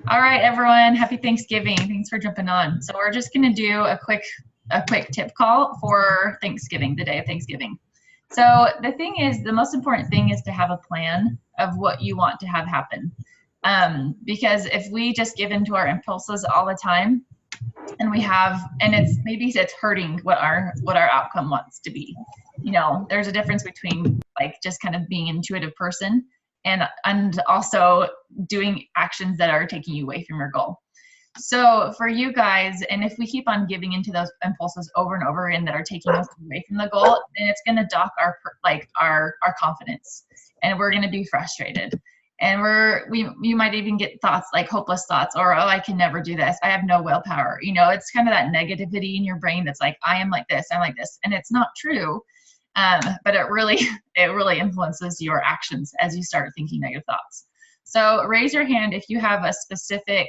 All right, everyone. Happy Thanksgiving. Thanks for jumping on. So we're just going to do a quick tip call for Thanksgiving, the day of Thanksgiving. So the thing is, the most important thing is to have a plan of what you want to have happen. Because if we just give into our impulses all the time, and it's hurting what our outcome wants to be. You know, there's a difference between like just kind of being an intuitive person and also doing actions that are taking you away from your goal. So for you guys, and if we keep on giving into those impulses over and over again that are taking us away from the goal, then it's going to dock our confidence, and we're going to be frustrated. And you might even get thoughts like hopeless thoughts, or, oh, I can never do this. I have no willpower. You know, it's kind of that negativity in your brain that's like, I am like this, I'm like this. And it's not true. But it really influences your actions as you start thinking negative thoughts. So raise your hand if you have a specific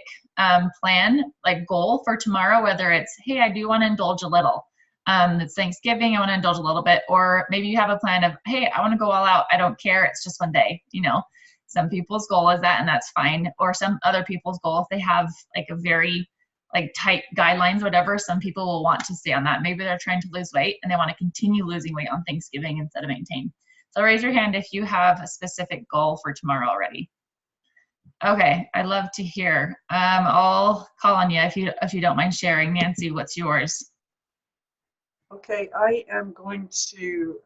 plan, like goal for tomorrow, whether it's, hey, I do want to indulge a little. It's Thanksgiving, I want to indulge a little bit. Or maybe you have a plan of, hey, I want to go all out. I don't care. It's just one day, you know. Some people's goal is that, and that's fine. Or some other people's goal, if they have like a very like tight guidelines, whatever, some people will want to stay on that. Maybe they're trying to lose weight and they want to continue losing weight on Thanksgiving instead of maintain. So raise your hand if you have a specific goal for tomorrow already. Okay, I'd love to hear. I'll call on you if you don't mind sharing. Nancy, what's yours? Okay, I am going to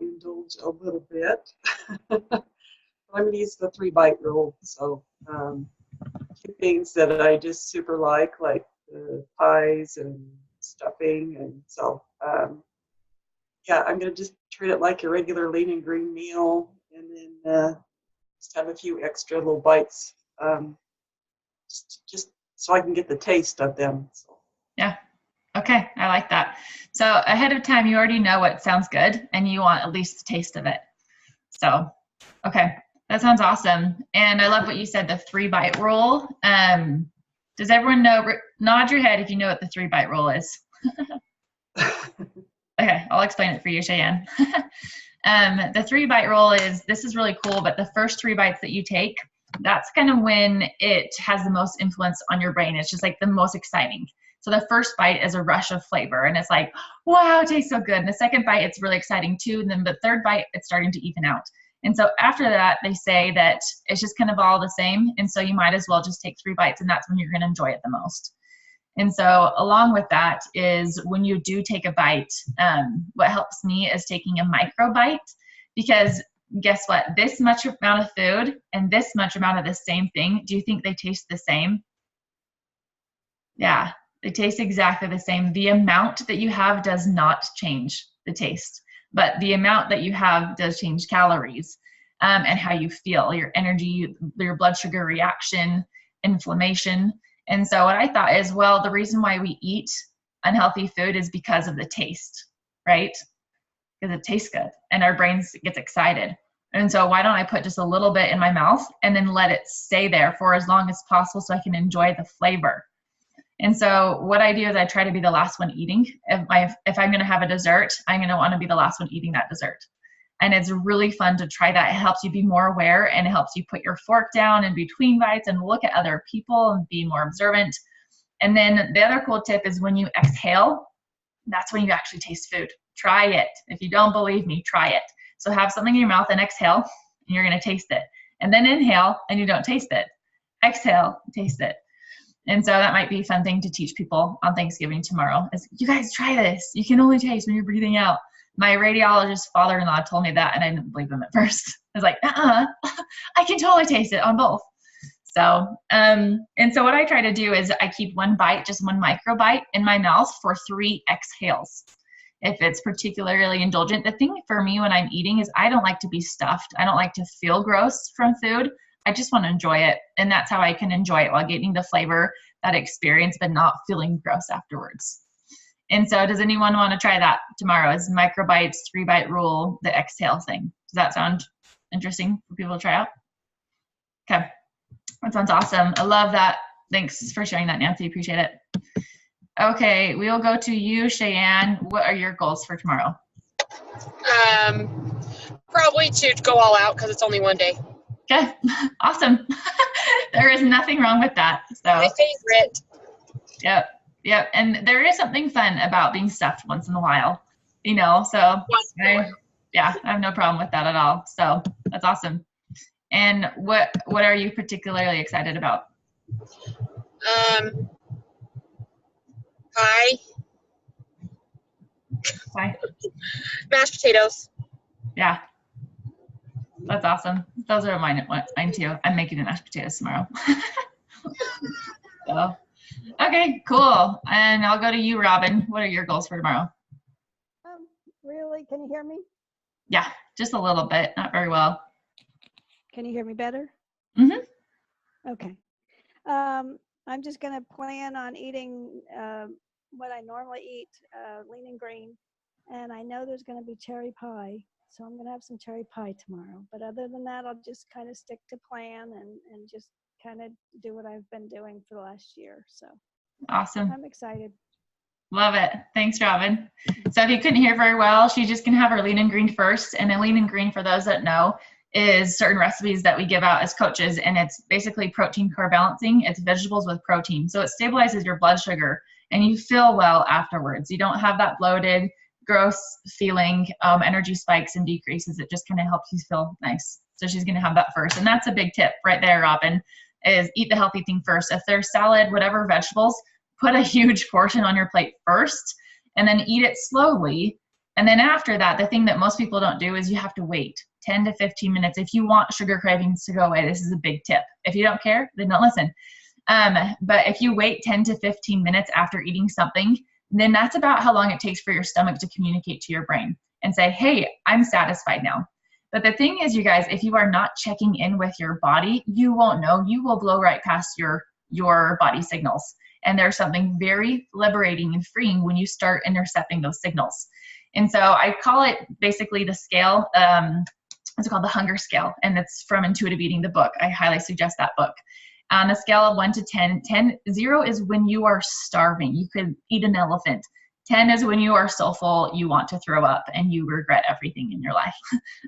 indulge a little bit. I'm going to use the 3-bite rule. So two things that I just super like pies and stuffing. And so, yeah, I'm going to just treat it like a regular lean and green meal, and then just have a few extra little bites, just so I can get the taste of them. So. Yeah. Okay, I like that. So ahead of time, you already know what sounds good, and you want at least the taste of it. So, okay. That sounds awesome. And I love what you said, the 3-bite rule. Does everyone know, nod your head if you know what the 3-bite rule is. Okay, I'll explain it for you, Cheyenne. The 3-bite rule this is really cool, but the first 3 bites that you take, that's kind of when it has the most influence on your brain. It's just like the most exciting. So the first bite is a rush of flavor, and it's like, wow, it tastes so good. And the second bite, it's really exciting too. And then the third bite, it's starting to even out. And so after that, they say that it's just kind of all the same. And so you might as well just take 3 bites, and that's when you're going to enjoy it the most. And so along with that is when you do take a bite, what helps me is taking a micro bite, because guess what? This much amount of food and this much amount of the same thing, do you think they taste the same? Yeah, they taste exactly the same. The amount that you have does not change the taste, but the amount that you have does change calories and how you feel, your energy, your blood sugar reaction, inflammation. And so what I thought is, well, the reason why we eat unhealthy food is because of the taste, right? Because it tastes good and our brains gets excited. And so why don't I put just a little bit in my mouth and then let it stay there for as long as possible so I can enjoy the flavor. And so what I do is I try to be the last one eating. If I'm going to have a dessert, I'm going to want to be the last one eating that dessert. And it's really fun to try that. It helps you be more aware, and it helps you put your fork down in between bites and look at other people and be more observant. And then the other cool tip is when you exhale, that's when you actually taste food. Try it. If you don't believe me, try it. So have something in your mouth and exhale, and you're going to taste it. And then inhale, and you don't taste it. Exhale, taste it. And so that might be a fun thing to teach people on Thanksgiving tomorrow is, you guys try this. You can only taste when you're breathing out. My radiologist father-in-law told me that, and I didn't believe him at first. I was like, I can totally taste it on both. So, and so what I try to do is I keep 1 bite, just 1 micro bite in my mouth for 3 exhales. If it's particularly indulgent, the thing for me when I'm eating is I don't like to be stuffed. I don't like to feel gross from food. I just want to enjoy it. And that's how I can enjoy it, while getting the flavor, that experience, but not feeling gross afterwards. And so does anyone want to try that tomorrow? Is microbites, 3-bite rule, the exhale thing? Does that sound interesting for people to try out? Okay, that sounds awesome. I love that. Thanks for sharing that, Nancy. Appreciate it. Okay, we'll go to you, Cheyenne. What are your goals for tomorrow? Probably to go all out because it's only one day. Okay, awesome. There is nothing wrong with that. So My favorite. Yep. And there is something fun about being stuffed once in a while, so Once in a while. I have no problem with that at all. So that's awesome. And what are you particularly excited about? Pie, Pie. mashed potatoes. Yeah. That's awesome. Those are mine too. I'm making the mashed potatoes tomorrow. So, okay, cool. And I'll go to you, Robin. What are your goals for tomorrow? Really? Can you hear me? Yeah, just a little bit, not very well. Can you hear me better? Mhm. Okay. I'm just going to plan on eating what I normally eat, lean and green. And I know there's going to be cherry pie. So I'm going to have some cherry pie tomorrow. But other than that, I'll just kind of stick to plan and just kind of do what I've been doing for the last year. So Awesome. I'm excited. Love it. Thanks, Robin. So if you couldn't hear very well, she's just going to have her lean and green first. And then lean and green, for those that know, is certain recipes that we give out as coaches. And it's basically protein carb balancing. It's vegetables with protein. So it stabilizes your blood sugar and you feel well afterwards. You don't have that bloated, gross feeling, energy spikes and decreases. It just kind of helps you feel nice. So she's going to have that first. And that's a big tip right there, Robin, is eat the healthy thing first. If there's salad, whatever vegetables, put a huge portion on your plate first and then eat it slowly. And then after that, the thing that most people don't do is you have to wait 10 to 15 minutes. If you want sugar cravings to go away, this is a big tip. If you don't care, then don't listen. But if you wait 10 to 15 minutes after eating something, then that's about how long it takes for your stomach to communicate to your brain and say, hey, I'm satisfied now. But the thing is, you guys, if you are not checking in with your body, you won't know. You will blow right past your body signals. And there's something very liberating and freeing when you start intercepting those signals. And so I call it basically the scale, it's called the hunger scale, and it's from Intuitive Eating, the book. I highly suggest that book. On a scale of 1 to 10, 0 is when you are starving. You could eat an elephant. 10 is when you are so full you want to throw up and you regret everything in your life.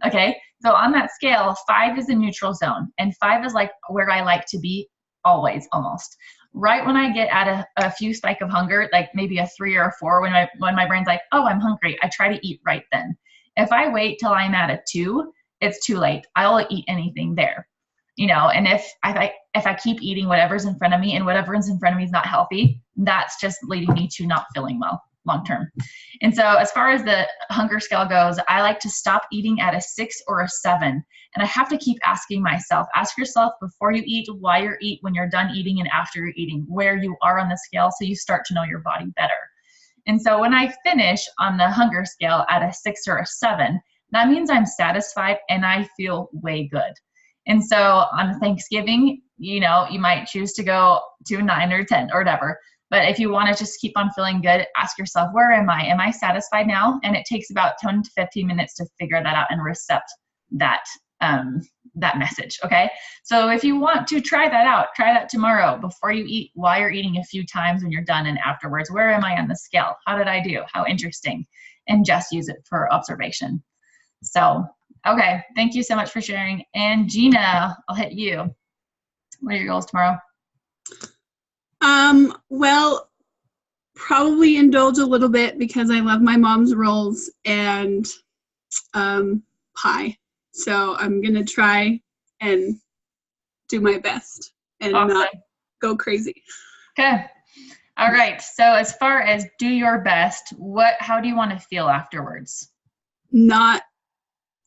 Okay, so on that scale, 5 is the neutral zone, and 5 is like where I like to be always, almost. Right when I get at a few spike of hunger, like maybe a 3 or a 4, when my brain's like, oh, I'm hungry, I try to eat right then. If I wait till I'm at a 2, it's too late. I'll eat anything there. And if I keep eating whatever's in front of me and whatever's in front of me is not healthy, that's just leading me to not feeling well long term. And so as far as the hunger scale goes, I like to stop eating at a 6 or a 7. And I have to keep asking myself, ask yourself before you eat, why you eat, when you're done eating, and after you're eating, where you are on the scale, so you start to know your body better. And so when I finish on the hunger scale at a 6 or a 7, that means I'm satisfied and I feel way good. And so on Thanksgiving, you might choose to go to 9 or 10 or whatever. But if you want to just keep on feeling good, ask yourself, where am I? Am I satisfied now? And it takes about 10 to 15 minutes to figure that out and reset that message, okay? So if you want to try that out, try that tomorrow before you eat, while you're eating, a few times when you're done, and afterwards. Where am I on the scale? How did I do? How interesting? And just use it for observation. So, okay, thank you so much for sharing. And Gina, I'll hit you. What are your goals tomorrow? Well, probably indulge a little bit because I love my mom's rolls and pie. So I'm going to try and do my best and not go crazy. Okay. All right. So as far as do your best, how do you want to feel afterwards? Not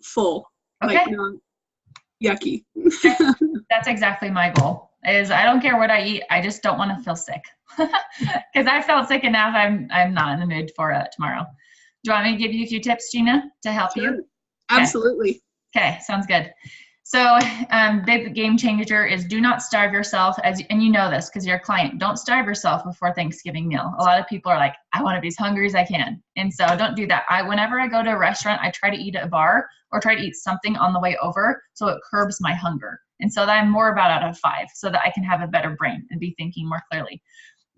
full. Okay. Like not yucky. That's exactly my goal. Is I don't care what I eat. I just don't want to feel sick. Because I felt sick enough. I'm not in the mood for it tomorrow. Do you want me to give you a few tips, Gina, to help Sure. you? Okay. Absolutely. Okay, sounds good. So big game changer is do not starve yourself, and you know this because you're a client. Don't starve yourself before Thanksgiving meal. A lot of people are like, I want to be as hungry as I can. And so don't do that. Whenever I go to a restaurant, I try to eat at a bar or try to eat something on the way over so it curbs my hunger. And so that I'm more about out of 5 so that I can have a better brain and be thinking more clearly.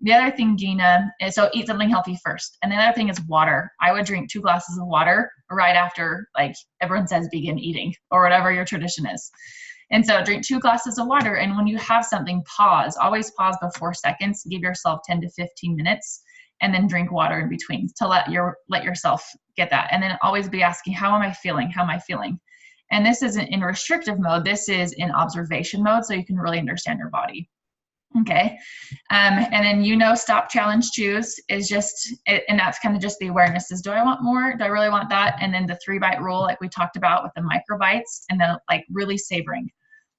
The other thing, Gina, is so eat something healthy first. And the other thing is water. I would drink 2 glasses of water right after, like everyone says, vegan eating or whatever your tradition is. And so drink 2 glasses of water. And when you have something, pause. Always pause before seconds. Give yourself 10 to 15 minutes, and then drink water in between to let yourself get that. And then always be asking, how am I feeling? How am I feeling? And this isn't in restrictive mode. This is in observation mode, so you can really understand your body. Okay. And then, stop, challenge, choose is just, and that's kind of just the awareness is, do I want more? Do I really want that? And then the 3-bite rule, like we talked about with the micro bites, and then like really savoring.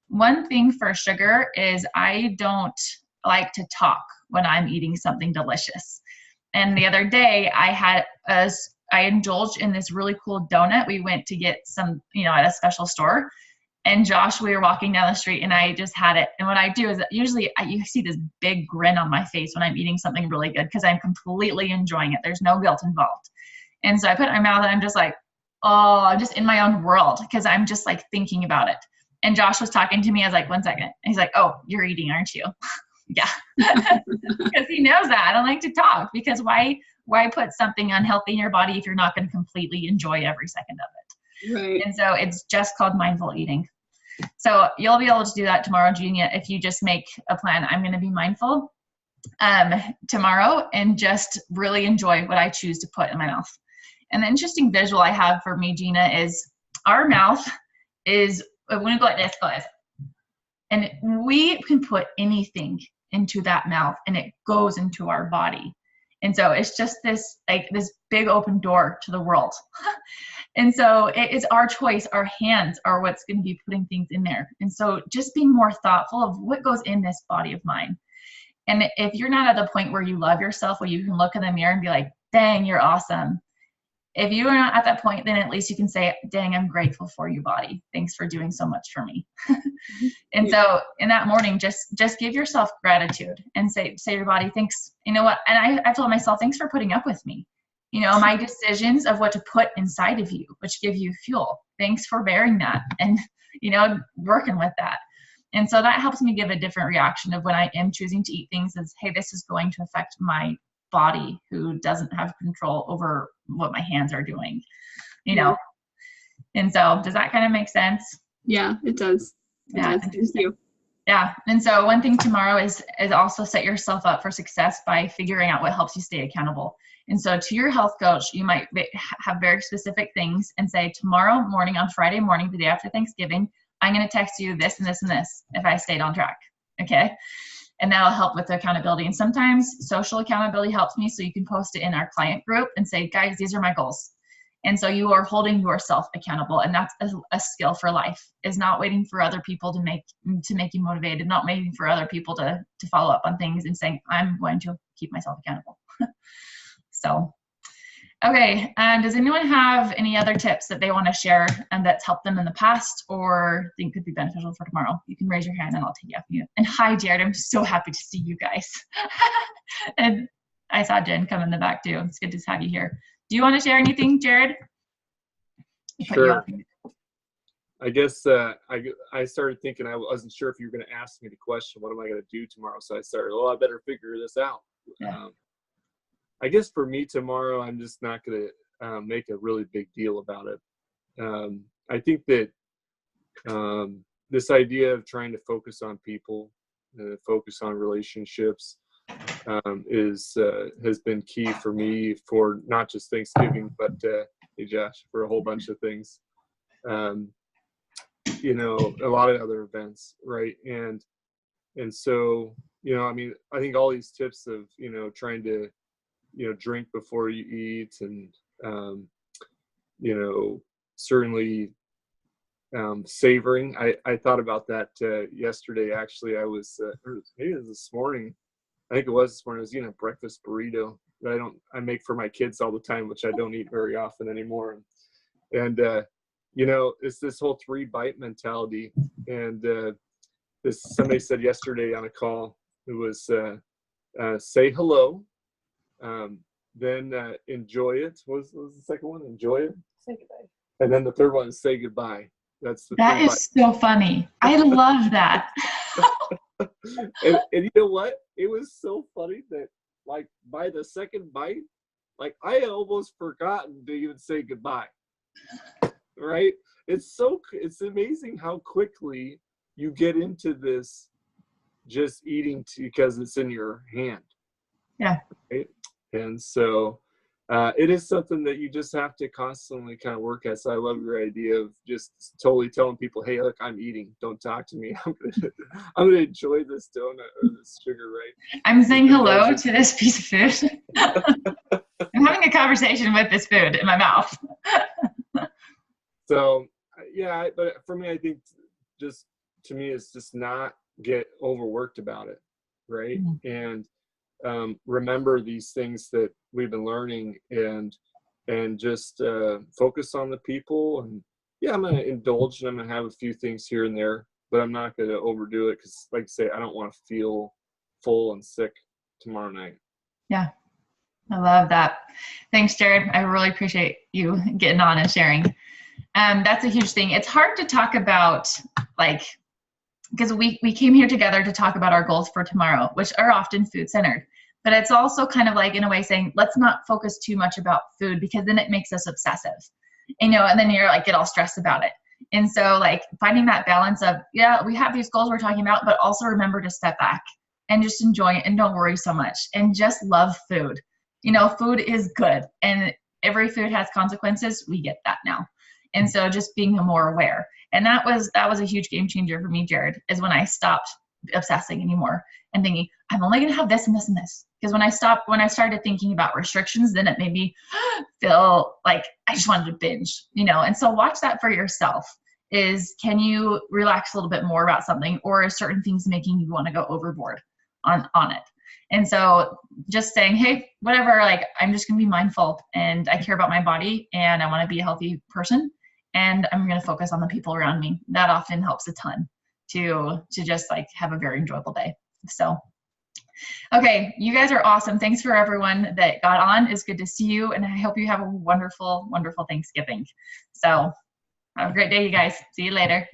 One thing for sugar is I don't like to talk when I'm eating something delicious. And the other day I indulged in this really cool donut. We went to get some, at a special store. And Josh, we were walking down the street and I just had it. And what I do is usually you see this big grin on my face when I'm eating something really good because I'm completely enjoying it. There's no guilt involved. And so I put it in my mouth and I'm just like, oh, I'm just in my own world because I'm just like thinking about it. And Josh was talking to me. I was like, 1 second. And he's like, oh, you're eating, aren't you? Yeah. Because he knows that. I don't like to talk because why put something unhealthy in your body if you're not going to completely enjoy every second of it? Right. And so it's just called mindful eating. So you'll be able to do that tomorrow, Genia, if you just make a plan. I'm going to be mindful tomorrow and just really enjoy what I choose to put in my mouth. And the interesting visual I have for me, Gina, is our mouth is, when we go like this, guys, and we can put anything into that mouth and it goes into our body. And so it's just this big open door to the world. And so it is our choice. Our hands are what's going to be putting things in there. And so just being more thoughtful of what goes in this body of mine. And if you're not at the point where you love yourself, where you can look in the mirror and be like, dang, you're awesome. If you are not at that point, then at least you can say, dang, I'm grateful for you, body. Thanks for doing so much for me. And so in that morning, just give yourself gratitude and say to your body, thanks. You know what? And I told myself, thanks for putting up with me. My decisions of what to put inside of you, which give you fuel. Thanks for bearing that and, working with that. And so that helps me give a different reaction of when I am choosing to eat things is, hey, this is going to affect my body who doesn't have control over what my hands are doing, And so does that kind of make sense? Yeah, it does. Yeah. Thank you. Yeah. And so one thing tomorrow is also set yourself up for success by figuring out what helps you stay accountable. And so to your health coach, you might have very specific things and say, tomorrow morning, on Friday morning, the day after Thanksgiving, I'm going to text you this and this and this if I stayed on track. Okay. And that'll help with the accountability. And sometimes social accountability helps me. So you can post it in our client group and say, guys, these are my goals. And so you are holding yourself accountable. And that's a skill for life, is not waiting for other people to make you motivated, not waiting for other people to follow up on things and saying, I'm going to keep myself accountable. So, okay. And does anyone have any other tips that they want to share and that's helped them in the past or think could be beneficial for tomorrow? You can raise your hand and I'll take it after you. And hi, Jared. I'm so happy to see you guys. And I saw Jen come in the back too. It's good to have you here. Do you want to share anything, Jared? Sure. I guess I started thinking I wasn't sure if you were going to ask me the question, what am I going to do tomorrow? So I started, I better figure this out. Yeah. I guess for me tomorrow, I'm just not going to make a really big deal about it. I think that this idea of trying to focus on people, focus on relationships, has been key for me for not just Thanksgiving, but hey Josh, for a whole bunch of things. A lot of other events, right? And so, I think all these tips of, trying to, drink before you eat and, certainly savoring. I thought about that yesterday. Actually, I was, maybe it was this morning. I think it was this morning. I was eating a breakfast burrito that I make for my kids all the time, which I don't eat very often anymore. And, it's this whole 3-bite mentality. And somebody said yesterday on a call, it was say hello, then enjoy it. What was the second one? Enjoy it. Say goodbye. And then the third one is say goodbye. That is so funny. I love that. and you know what? It was so funny that like by the second bite, like I had almost forgotten to even say goodbye. Right? It's amazing how quickly you get into this just eating because it's in your hand. Yeah. Right? And so it is something that you just have to constantly kind of work at. So I love your idea of just totally telling people, hey, look, I'm eating. Don't talk to me. I'm gonna enjoy this donut or this sugar, right? I'm saying hello to this piece of food. I'm having a conversation with this food in my mouth. So yeah, but for me, I think just to me, it's just not get overworked about it, right? And remember these things that we've been learning, and just focus on the people. And yeah, I'm gonna indulge, and I'm gonna have a few things here and there, but I'm not gonna overdo it, because like I say, I don't want to feel full and sick tomorrow night. Yeah, I love that. Thanks, Jared. I really appreciate you getting on and sharing. That's a huge thing. It's hard to talk about, like, because we came here together to talk about our goals for tomorrow, which are often food-centered. But it's also kind of like, in a way, saying, let's not focus too much about food, because then it makes us obsessive, and then you're like, get all stressed about it. And so, like, finding that balance of, yeah, we have these goals we're talking about, but also remember to step back and just enjoy it, and don't worry so much, and just love food. Food is good, and every food has consequences. We get that now. And so just being more aware. And that was a huge game changer for me, Jared, is when I stopped obsessing anymore and thinking, I'm only going to have this and this and this. Because when I started thinking about restrictions, then it made me feel like I just wanted to binge, And so watch that for yourself. Can you relax a little bit more about something, or are certain things making you want to go overboard on it? And so just saying, hey, whatever, like, I'm just going to be mindful, and I care about my body, and I want to be a healthy person, and I'm going to focus on the people around me. That often helps a ton to just, like, have a very enjoyable day. So, okay, you guys are awesome. Thanks for everyone that got on. It's good to see you, and I hope you have a wonderful, wonderful Thanksgiving. So have a great day, you guys. See you later.